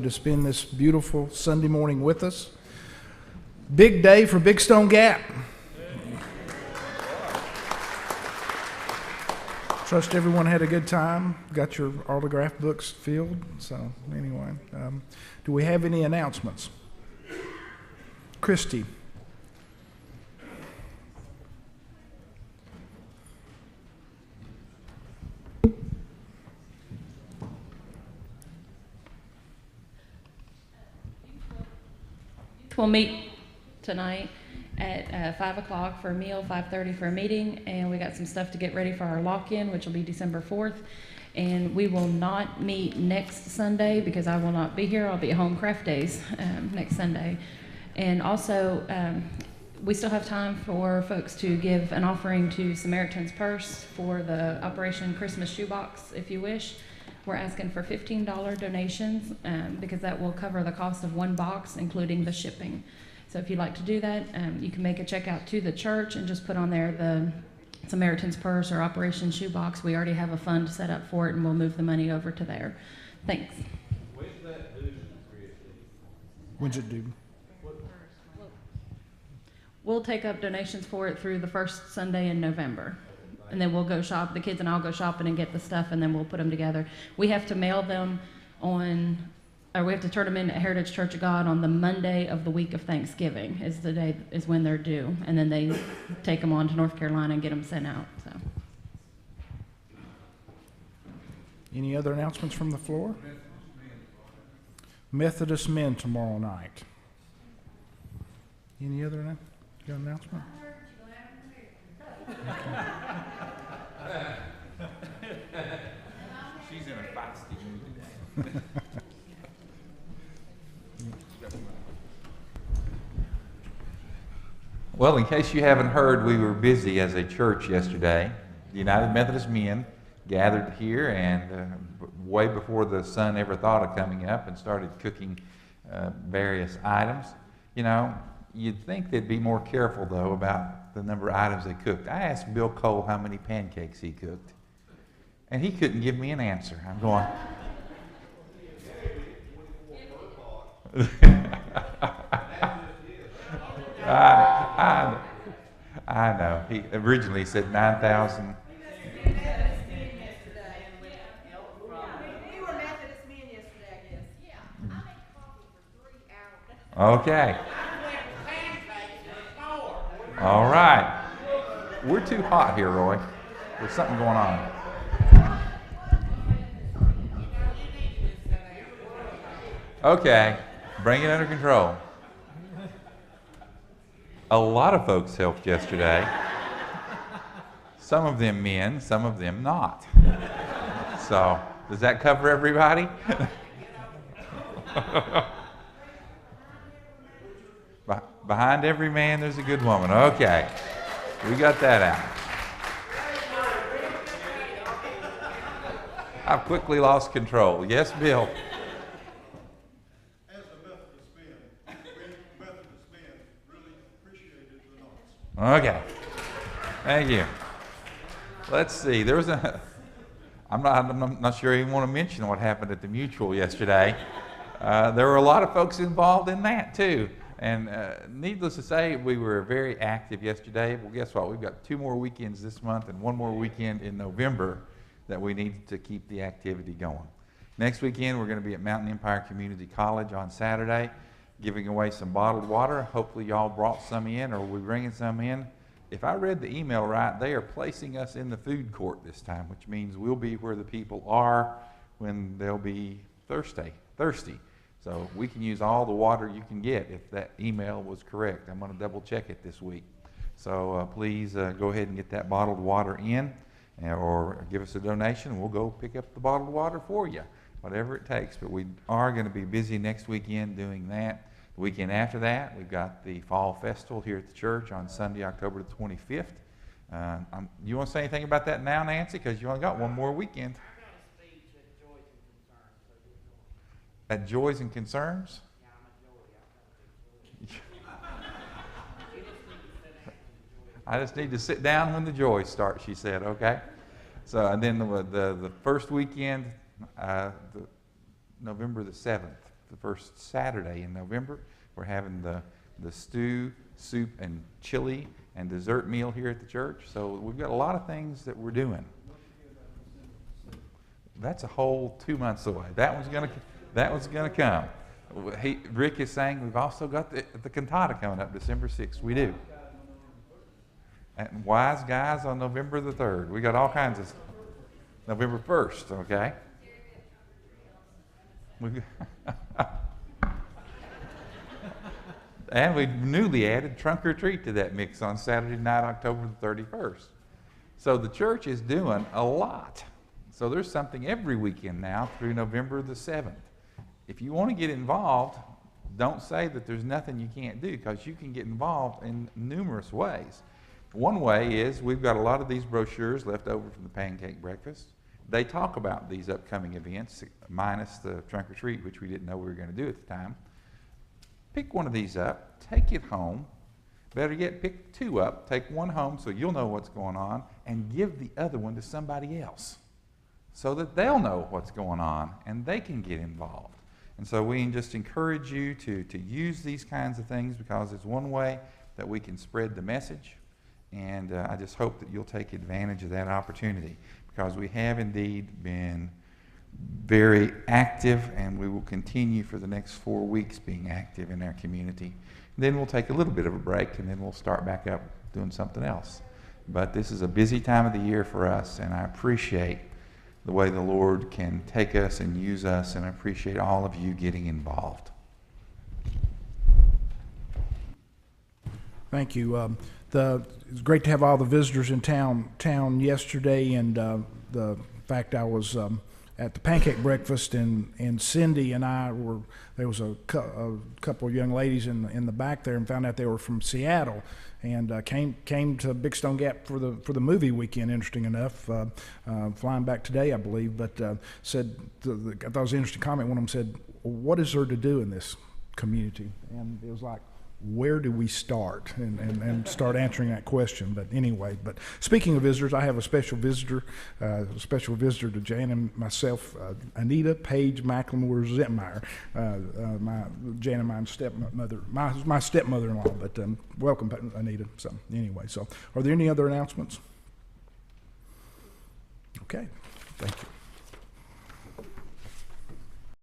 to spend this beautiful Sunday morning with us. Big day for Big Stone Gap. Trust everyone had a good time. Got your autograph books filled. So anyway, do we have any announcements? Christy. We'll meet tonight at 5 o'clock for a meal, 5:30 for a meeting, and we got some stuff to get ready for our lock-in, which will be December 4th. And we will not meet next Sunday because I will not be here. I'll be at Home Craft Days next Sunday. And also, we still have time for folks to give an offering to Samaritan's Purse for the Operation Christmas Shoebox, if you wish. We're asking for $15 donations because that will cover the cost of one box, including the shipping. So if you'd like to do that, you can make a check out to the church and just put on there the Samaritan's Purse or Operation Shoebox. We already have a fund set up for it, and we'll move the money over to there. Thanks. When's that due? When's it due? We'll take up donations for it through the first Sunday in November. And then we'll go shop, the kids and I'll go shopping and get the stuff, and then we'll put them together. We have to mail them we have to turn them in at Heritage Church of God on the Monday of the week of Thanksgiving is when they're due. And then they take them on to North Carolina and get them sent out. So. Any other announcements from the floor? Methodist men tomorrow night. Any other announcement? Okay. She's in a feisty mood today. Well, in case you haven't heard, we were busy as a church yesterday. The United Methodist Men gathered here and way before the sun ever thought of coming up and started cooking various items. You know, you'd think they'd be more careful, though, about the number of items they cooked. I asked Bill Cole how many pancakes he cooked, and he couldn't give me an answer. I'm going... I know. He originally said 9,000. We were Methodist men yesterday, I guess. Yeah, I made coffee for 3 hours. Okay. All right. We're too hot here, Roy. There's something going on. Okay. Bring it under control. A lot of folks helped yesterday. Some of them men, some of them not. So, does that cover everybody? Behind every man, there's a good woman. Okay. We got that out. I've quickly lost control. Yes, Bill? As a Methodist man, we Methodist men really appreciated the notes. Okay. Thank you. Let's see. There was I'm not sure I even want to mention what happened at the Mutual yesterday. There were a lot of folks involved in that, too. And needless to say, we were very active yesterday. Well, guess what? We've got 2 more weekends this month and 1 more weekend in November that we need to keep the activity going. Next weekend, we're going to be at Mountain Empire Community College on Saturday, giving away some bottled water. Hopefully, y'all brought some in, or we're bringing some in. If I read the email right, they are placing us in the food court this time, which means we'll be where the people are when they'll be thirsty. So we can use all the water you can get if that email was correct. I'm going to double check it this week. So please go ahead and get that bottled water in, or give us a donation. We'll go pick up the bottled water for you, whatever it takes. But we are going to be busy next weekend doing that. The weekend after that, we've got the Fall Festival here at the church on Sunday, October the 25th. You want to say anything about that now, Nancy? Because you only got 1 more weekend. At Joys and Concerns? I just need to sit down when the joy starts, she said, okay? So, and then the first weekend, November the 7th, the first Saturday in November. We're having the stew, soup, and chili and dessert meal here at the church. So we've got a lot of things that we're doing. That's a whole 2 months away. That one's gonna come. Rick is saying we've also got the cantata coming up December 6th. We do. And Wise Guys on November the 3rd. We got all kinds of November 1st, okay? And we newly added Trunk or Treat to that mix on Saturday night, October the 31st. So the church is doing a lot. So there's something every weekend now through November the 7th. If you want to get involved, don't say that there's nothing you can't do, because you can get involved in numerous ways. One way is we've got a lot of these brochures left over from the pancake breakfast. They talk about these upcoming events, minus the trunk or treat, which we didn't know we were going to do at the time. Pick one of these up, take it home. Better yet, pick two up, take one home so you'll know what's going on, and give the other one to somebody else so that they'll know what's going on and they can get involved. And so we just encourage you to use these kinds of things, because it's one way that we can spread the message. And I just hope that you'll take advantage of that opportunity, because we have indeed been very active, and we will continue for the next 4 weeks being active in our community. Then we'll take a little bit of a break, and then we'll start back up doing something else. But this is a busy time of the year for us, and I appreciate the way the Lord can take us and use us, and I appreciate all of you getting involved. Thank you. It was great to have all the visitors in town yesterday, and the fact I was at the pancake breakfast, and Cindy and I were, there was a couple of young ladies in the back there, and found out they were from Seattle, and came to Big Stone Gap for the movie weekend. Interesting enough, flying back today, I believe. But said, I thought it was an interesting comment. One of them said, "What is there to do in this community?" And it was like, where do we start, and start answering that question. But anyway, but speaking of visitors, I have a special visitor to Jan and myself, Anita Page McLemore Zentmeyer, Jan and my stepmother, my stepmother-in-law. But welcome, Anita. So anyway, so are there any other announcements? Okay, thank you.